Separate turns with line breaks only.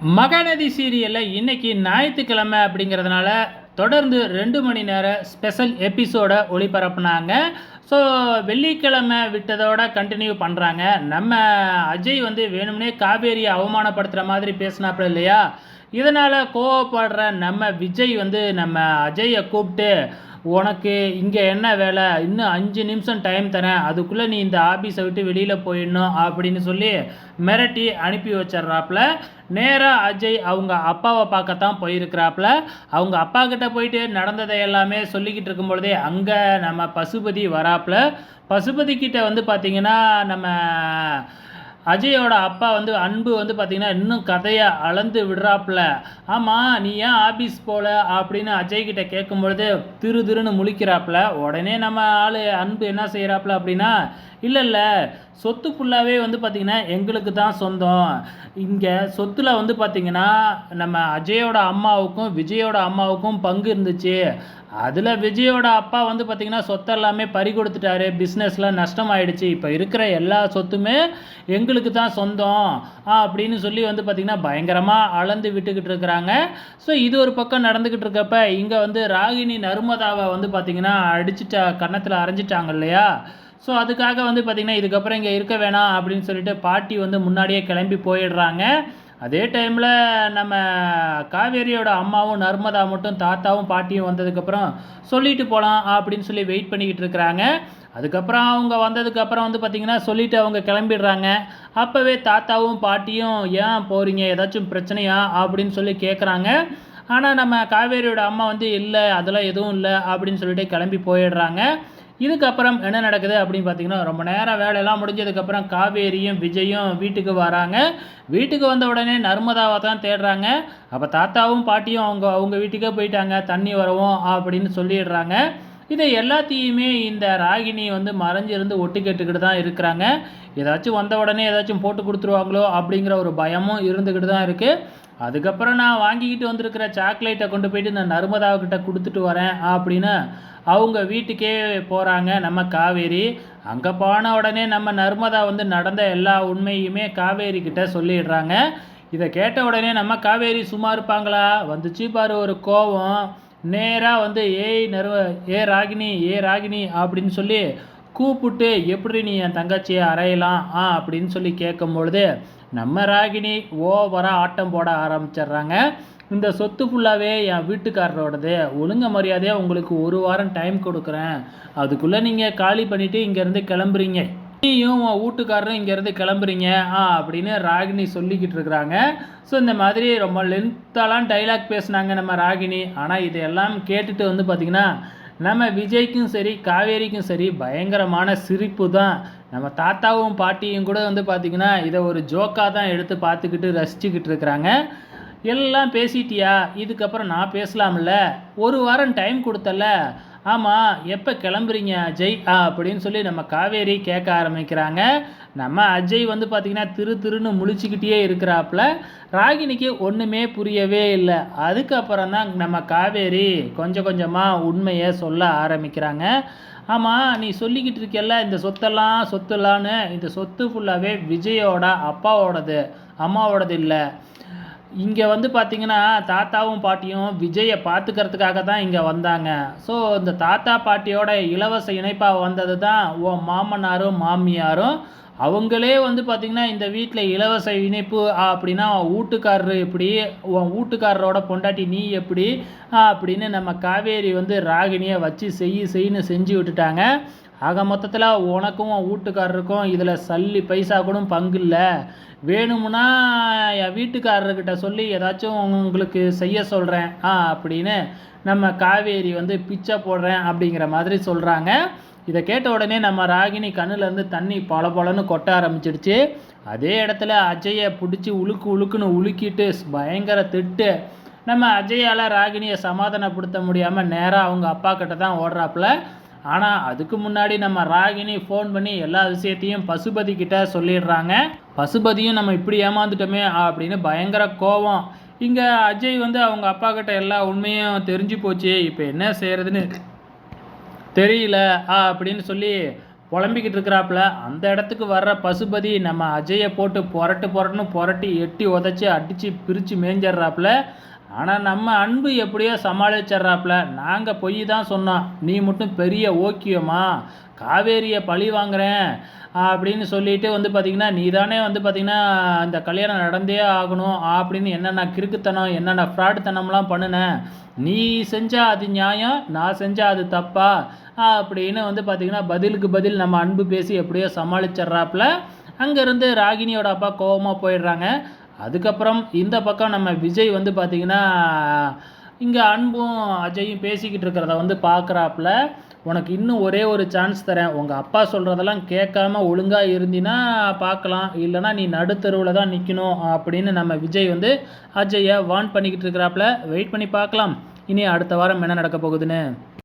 மகாநதி சீரியலில் இன்னைக்கு ஞாயிற்றுக்கிழமை அப்படிங்கிறதுனால தொடர்ந்து 2 மணி நேர ஸ்பெஷல் எபிசோட ஒளிபரப்புனாங்க. ஸோ வெள்ளிக்கிழமை விட்டதோட கண்டினியூ பண்ணுறாங்க. நம்ம அஜய் வந்து வேணும்னே காவேரியை அவமானப்படுத்துகிற மாதிரி பேசினாப்புல இல்லையா, இதனால் கோவப்படுற நம்ம விஜய் வந்து நம்ம அஜயை கூப்பிட்டு, உனக்கு இங்கே என்ன வேலை, இன்னும் 5 நிமிஷம் டைம் தரேன், அதுக்குள்ளே நீ இந்த ஆஃபீஸை விட்டு வெளியில் போயிடணும் அப்படின்னு சொல்லி மிரட்டி அனுப்பி வச்சிட்றாப்புல. நேராக அஜய் அவங்க அப்பாவை பார்க்கத்தான் போயிருக்கிறாப்புல. அவங்க அப்பா கிட்ட போயிட்டு நடந்ததை எல்லாமே சொல்லிக்கிட்டு இருக்கும் பொழுதே அங்கே நம்ம பசுபதி வராப்புல. பசுபதி கிட்ட வந்து பார்த்திங்கன்னா நம்ம அஜயோட அப்பா வந்து அன்பு வந்து பார்த்திங்கன்னா இன்னும் கதையை அளந்து விடுறாப்புல. ஆமாம், நீ ஏன் ஆஃபீஸ் போகல அப்படின்னு அஜய்கிட்ட கேட்கும்பொழுது திருன்னு முழிக்கிறாப்புல. உடனே நம்ம ஆள் அன்பு என்ன செய்கிறாப்புல அப்படின்னா, இல்லை சொத்து ஃபுல்லாகவே வந்து பார்த்திங்கன்னா எங்களுக்கு தான் சொந்தம். இங்கே சொத்தில் வந்து பார்த்திங்கன்னா நம்ம அஜயோட அம்மாவுக்கும் விஜயோட அம்மாவுக்கும் பங்கு இருந்துச்சு. அதில் விஜயோட அப்பா வந்து பார்த்திங்கன்னா சொத்தெல்லாமே பறி கொடுத்துட்டாரு, பிஸ்னஸில் நஷ்டமாயிடுச்சு. இப்போ இருக்கிற எல்லா சொத்துமே எங்களுக்கு தான் சொந்தம் அப்படின்னு சொல்லி வந்து பார்த்திங்கன்னா பயங்கரமாக அளந்து விட்டுக்கிட்டு இருக்கிறாங்க. ஸோ இது ஒரு பக்கம் நடந்துக்கிட்டு இருக்கப்ப இங்கே வந்து ராகினி நர்மதாவை வந்து பார்த்திங்கன்னா கன்னத்தில் அரைஞ்சிட்டாங்க இல்லையா. ஸோ அதுக்காக வந்து பார்த்திங்கன்னா இதுக்கப்புறம் இங்கே இருக்க வேணாம் அப்படின்னு சொல்லிட்டு பாட்டி வந்து முன்னாடியே கிளம்பி போயிடுறாங்க. அதே டைமில் நம்ம காவேரியோட அம்மாவும் நர்மதா மட்டும் தாத்தாவும் பாட்டியும் வந்ததுக்கப்புறம் சொல்லிட்டு போகலாம் அப்படின்னு சொல்லி வெயிட் பண்ணிக்கிட்டு இருக்கிறாங்க. அதுக்கப்புறம் அவங்க வந்ததுக்கப்புறம் வந்து பார்த்திங்கன்னா சொல்லிவிட்டு அவங்க கிளம்பிடுறாங்க. அப்போவே தாத்தாவும் பாட்டியும் ஏன் போகிறீங்க, ஏதாச்சும் பிரச்சனையா அப்படின்னு சொல்லி கேட்குறாங்க. ஆனால் நம்ம காவேரியோட அம்மா வந்து இல்லை அதெல்லாம் எதுவும் இல்லை அப்படின்னு சொல்லிட்டு கிளம்பி போயிடுறாங்க. இதுக்கப்புறம் என்ன நடக்குது அப்படின்னு பார்த்தீங்கன்னா, ரொம்ப நேரம் வேலையெல்லாம் முடிஞ்சதுக்கப்புறம் காவேரியும் விஜயும் வீட்டுக்கு வராங்க. வீட்டுக்கு வந்த உடனே நர்மதாவை தான் தேடுறாங்க. அப்போ தாத்தாவும் பாட்டியும் அவங்க அவங்க வீட்டுக்கே போயிட்டாங்க, தண்ணி வரவும் அப்படின்னு சொல்லிடுறாங்க. இதை எல்லாத்தையுமே இந்த ராகினி வந்து மறைஞ்சிருந்து ஒட்டு கேட்டுக்கிட்டு தான் இருக்கிறாங்க. ஏதாச்சும் வந்த உடனே ஏதாச்சும் போட்டு கொடுத்துருவாங்களோ அப்படிங்கிற ஒரு பயமும் இருந்துக்கிட்டு தான் இருக்குது. அதுக்கப்புறம் நான் வாங்கிக்கிட்டு வந்திருக்கிற சாக்லேட்டை கொண்டு போயிட்டு நான் நர்மதாவுக்கிட்ட கொடுத்துட்டு வரேன் அப்படின்னு அவங்க வீட்டுக்கே போகிறாங்க நம்ம காவேரி. அங்கே போன உடனே நம்ம நர்மதா வந்து நடந்த எல்லா உண்மையுமே காவேரி கிட்ட சொல்லிடுறாங்க. இதை கேட்ட உடனே நம்ம காவேரி சும்மா இருப்பாங்களா, வந்துச்சு பாரு ஒரு கோவம். நேராக வந்து ஏ ராகினி அப்படின்னு சொல்லி கூப்பிட்டு, எப்படி நீ என் தங்கச்சியை அறையலாம் அப்படின்னு சொல்லி கேட்கும் பொழுது நம்ம ராகினி ஓவராக ஆட்டம் போட ஆரம்பிச்சிடுறாங்க. இந்த சொத்து ஃபுல்லாகவே என் வீட்டுக்காரரோடது, ஒழுங்க மரியாதையாக உங்களுக்கு 1 வாரம் டைம் கொடுக்குறேன், அதுக்குள்ளே நீங்கள் காலி பண்ணிவிட்டு இங்கேருந்து கிளம்புறீங்க, நீயும் உன் வீட்டுக்காரரும் இங்கேருந்து கிளம்புறீங்க அப்படின்னு ராகினி சொல்லிக்கிட்டு இருக்கிறாங்க. ஸோ இந்த மாதிரி ரொம்ப லென்த்தாலாம் டைலாக் பேசுனாங்க நம்ம ராகினி. ஆனால் இதையெல்லாம் கேட்டுட்டு வந்து பார்த்திங்கன்னா நம்ம விஜய்க்கும் சரி காவேரிக்கும் சரி பயங்கரமான சிரிப்பு தான். நம்ம தாத்தாவும் பாட்டியும் கூட வந்து பார்த்திங்கன்னா இதை ஒரு ஜோக்காக தான் எடுத்து பார்த்துக்கிட்டு ரசிச்சுக்கிட்டு இருக்கிறாங்க. எல்லாம் பேசிட்டியா, இதுக்கப்புறம் நான் பேசலாம்ல, 1 வாரம் டைம் கொடுத்தல, ஆமாம் எப்போ கிளம்புறீங்க அஜய் அப்படின்னு சொல்லி நம்ம காவேரி கேட்க ஆரம்பிக்கிறாங்க. நம்ம அஜய் வந்து பார்த்திங்கன்னா திருன்னு முழிச்சிக்கிட்டே இருக்கிறாப்புல. ராகினிக்கு ஒன்றுமே புரியவே இல்லை. அதுக்கப்புறம் தான் நம்ம காவேரி கொஞ்சம் கொஞ்சமாக உண்மையை சொல்ல ஆரம்பிக்கிறாங்க. ஆமாம், நீ சொல்லிக்கிட்டு இருக்கல இந்த சொத்துலான்னு, இந்த சொத்து ஃபுல்லாகவே விஜயோட அப்பாவோடது, அம்மாவோடது இல்லை. இங்கே வந்து பார்த்திங்கன்னா தாத்தாவும் பாட்டியும் விஜயை பார்த்துக்கிறதுக்காக தான் இங்கே வந்தாங்க. ஸோ இந்த தாத்தா பாட்டியோட இலவச இணைப்பாக வந்தது தான் உன் மாமனாரும் மாமியாரும். அவங்களே வந்து பார்த்திங்கன்னா இந்த வீட்டில் இலவச இணைப்பு அப்படின்னா வீட்டுக்காரரு எப்படி, உன் வீட்டுக்காரரோட பொண்டாட்டி நீ எப்படி அப்படின்னு நம்ம காவேரி வந்து ராகினியை வச்சு செய்யின்னு செஞ்சு விட்டுட்டாங்க. ஆக மொத்தத்தில் உனக்கும் உன் வீட்டுக்காரருக்கும் இதில் சல்லி பைசா கூட பங்கு இல்லை. வேணும்னா என் வீட்டுக்காரர்கிட்ட சொல்லி ஏதாச்சும் உங்களுக்கு செய்ய சொல்கிறேன் அப்படின்னு நம்ம காவேரி வந்து பிச்சை போடுறேன் அப்படிங்கிற மாதிரி சொல்கிறாங்க. இதை கேட்ட உடனே நம்ம ராகினி கண்ணுலேருந்து தண்ணி பொலன்னு கொட்ட ஆரம்பிச்சிடுச்சு. அதே இடத்துல அஜயை பிடிச்சி உழுக்குன்னு உலுக்கிட்டு பயங்கர திட்டு. நம்ம அஜயால் ராகினியை சமாதானப்படுத்த முடியாமல் நேராக அவங்க அப்பா கிட்ட தான் ஓடுறாப்புல. ஆனால் அதுக்கு முன்னாடி நம்ம ராகினி ஃபோன் பண்ணி எல்லா விஷயத்தையும் பசுபதி கிட்ட சொல்லிடுறாங்க. பசுபதியும் நம்ம இப்படி ஏமாந்துட்டோமே அப்படின்னு பயங்கர கோவம். இங்கே அஜய் வந்து அவங்க அப்பா கிட்ட எல்லா உண்மையும் தெரிஞ்சு போச்சு, இப்போ என்ன செய்கிறதுன்னு தெரியல அப்படின்னு சொல்லி புலம்பிக்கிட்டு இருக்கிறாப்புல. அந்த இடத்துக்கு வர்ற பசுபதி நம்ம அஜயை போட்டு புரட்டுன்னு புரட்டி எட்டி உதைச்சி அடித்து பிரித்து மேய்ஞ்சிட்றாப்புல. ஆனால் நம்ம அன்பு எப்படியோ சமாளிச்சிட்றாப்புல. நாங்கள் பொய் தான் சொன்னோம், நீ மட்டும் பெரிய ஓக்கியமா காவேரியை பழி வாங்குறேன் அப்படின்னு சொல்லிட்டு வந்து பார்த்திங்கன்னா, நீ தானே வந்து பார்த்திங்கன்னா இந்த கல்யாணம் நடந்தே ஆகணும் அப்படின்னு என்னென்ன கிறுக்குத்தனம் என்னென்ன ஃப்ராடுத்தனம்லாம் பண்ணினேன், நீ செஞ்சால் அது நியாயம், நான் செஞ்சால் அது தப்பா அப்படின்னு வந்து பார்த்திங்கன்னா பதிலுக்கு பதில் நம்ம அன்பு பேசி எப்படியோ சமாளிச்சிட்றாப்புல. அங்கேருந்து ராகினியோட அப்பா கோவமாக போயிடுறாங்க. அதுக்கப்புறம் இந்த பக்கம் நம்ம விஜய் வந்து பார்த்திங்கன்னா இங்கே அன்பும் அஜயும் பேசிக்கிட்டு இருக்கிறத வந்து பார்க்குறாப்புல. உனக்கு இன்னும் ஒரே ஒரு சான்ஸ் தரேன், உங்கள் அப்பா சொல்கிறதெல்லாம் கேட்காம ஒழுங்காக இருந்தினா பார்க்கலாம், இல்லைனா நீ நடுத்தருவில் தான் நிற்கணும் அப்படின்னு நம்ம விஜய் வந்து அஜயை வார்ன் பண்ணிக்கிட்டு இருக்கிறாப்புல. வெயிட் பண்ணி பார்க்கலாம் இனி அடுத்த வாரம் என்ன நடக்க போகுதுன்னு.